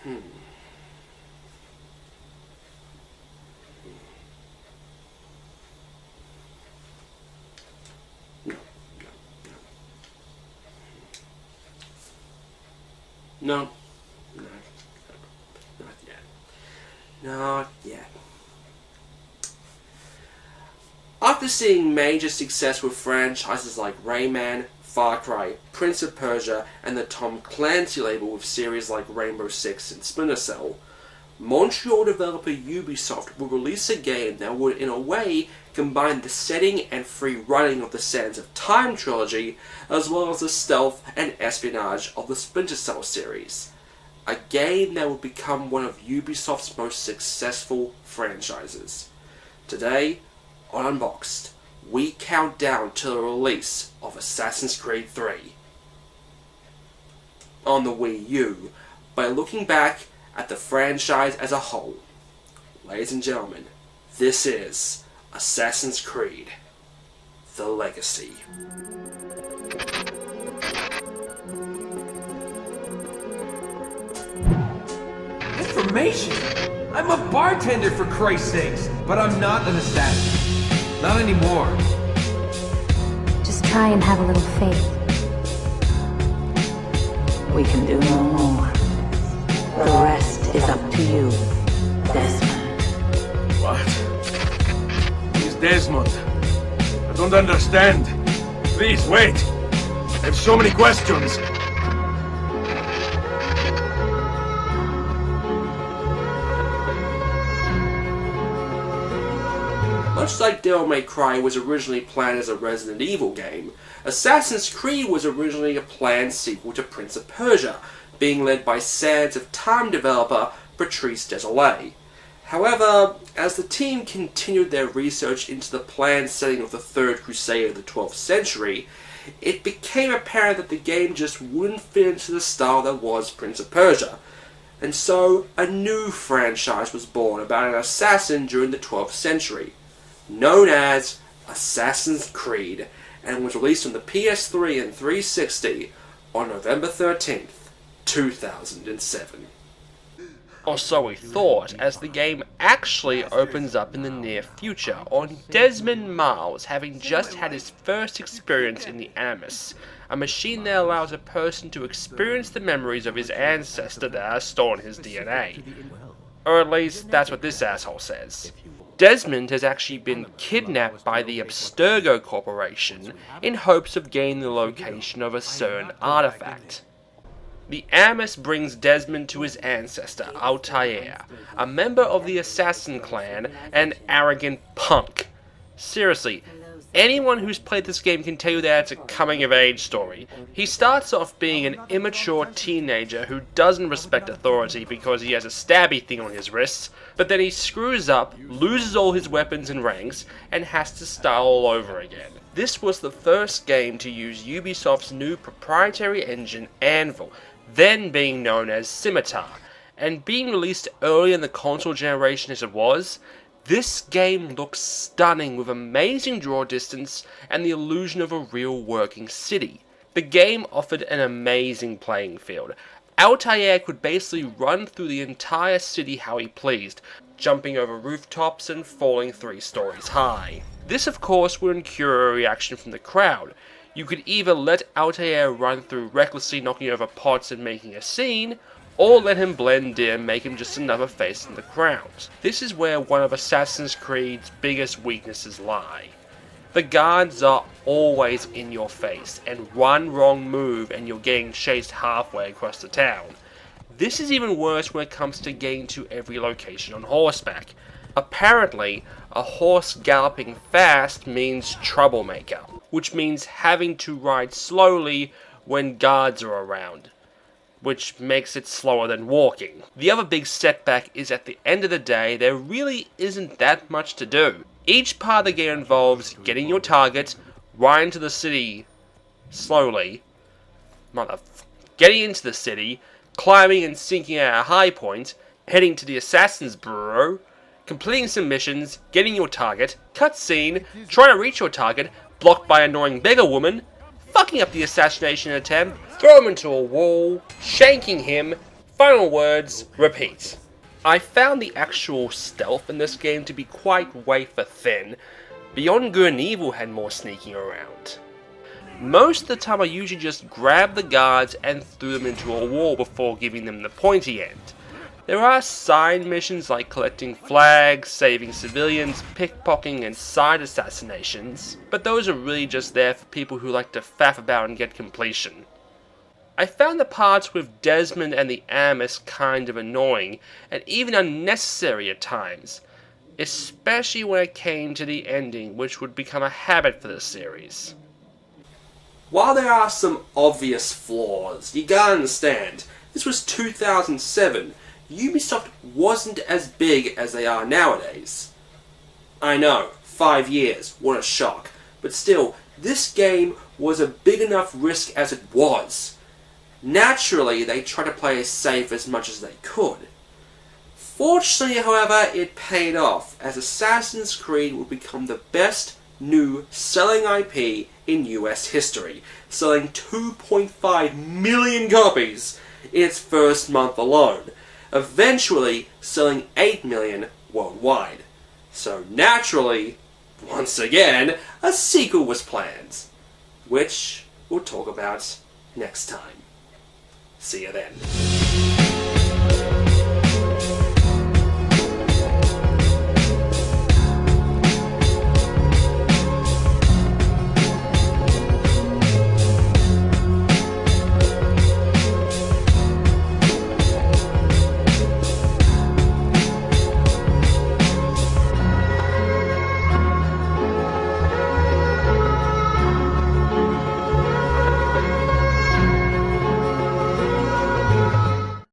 No. No. Not yet. Not yet. After seeing major success with franchises like Rayman, Far Cry, Prince of Persia, and the Tom Clancy label with series like Rainbow Six and Splinter Cell, Montreal developer Ubisoft will release a game that would, in a way, combine the setting and free running of the Sands of Time trilogy, as well as the stealth and espionage of the Splinter Cell series. A game that would become one of Ubisoft's most successful franchises. Today, on Unboxed, we count down to the release of Assassin's Creed 3 on the Wii U by looking back at the franchise as a whole. Ladies and gentlemen, this is Assassin's Creed: The Legacy. Information? I'm a bartender, for Christ's sakes, but I'm not an assassin. Not anymore. Just try and have a little faith. We can do no more. The rest is up to you, Desmond. What? He's Desmond. I don't understand. Please, wait. I have so many questions. Much like Devil May Cry was originally planned as a Resident Evil game, Assassin's Creed was originally a planned sequel to Prince of Persia, being led by Sands of Time developer Patrice Désilets. However, as the team continued their research into the planned setting of the Third Crusade of the 12th century, it became apparent that the game just wouldn't fit into the style that was Prince of Persia. And so, a new franchise was born about an assassin during the 12th century, known as Assassin's Creed, and was released on the PS3 and 360 on November 13th, 2007. Or so we thought, as the game actually opens up in the near future, on Desmond Miles having just had his first experience in the Animus, a machine that allows a person to experience the memories of his ancestor that are stored in his DNA. Or at least, that's what this asshole says. Desmond has actually been kidnapped by the Abstergo Corporation in hopes of gaining the location of a certain artifact. The Animus brings Desmond to his ancestor, Altair, a member of the Assassin clan and arrogant punk. Seriously, anyone who's played this game can tell you that it's a coming-of-age story. He starts off being an immature teenager who doesn't respect authority because he has a stabby thing on his wrists, but then he screws up, loses all his weapons and ranks, and has to start all over again. This was the first game to use Ubisoft's new proprietary engine, Anvil, then being known as Scimitar, and being released early in the console generation as it was, this game looks stunning with amazing draw distance and the illusion of a real working city. The game offered an amazing playing field. Altair could basically run through the entire city how he pleased, jumping over rooftops and falling 3 stories high. This of course would incur a reaction from the crowd. You could either let Altair run through recklessly knocking over pots and making a scene, or let him blend in and make him just another face in the crowd. This is where one of Assassin's Creed's biggest weaknesses lie. The guards are always in your face, and one wrong move and you're getting chased halfway across the town. This is even worse when it comes to getting to every location on horseback. Apparently, a horse galloping fast means troublemaker, which means having to ride slowly when guards are around, which makes it slower than walking. The other big setback is at the end of the day, there really isn't that much to do. Each part of the game involves getting your target, riding to the city slowly, getting into the city, climbing and sinking at a high point, heading to the Assassin's Bureau, completing some missions, getting your target, cutscene, trying to reach your target, blocked by an annoying beggar woman, fucking up the assassination attempt, throw him into a wall, shanking him, Final words, repeat. I found the actual stealth in this game to be quite wafer thin. Beyond Good and Evil had more sneaking around. Most of the time I usually just grabbed the guards and threw them into a wall before giving them the pointy end. There are side missions like collecting flags, saving civilians, pickpocketing and side assassinations, but those are really just there for people who like to faff about and get completion. I found the parts with Desmond and the Animus kind of annoying, and even unnecessary at times, especially when it came to the ending, which would become a habit for the series. While there are some obvious flaws, you gotta understand, this was 2007. Ubisoft wasn't as big as they are nowadays. I know, 5 years, what a shock. But still, this game was a big enough risk as it was. Naturally, they tried to play it safe as much as they could. Fortunately, however, it paid off, as Assassin's Creed would become the best new selling IP in US history, selling 2.5 million copies in its first month alone, eventually selling 8 million worldwide. So naturally, once again, a sequel was planned, which we'll talk about next time. See you then.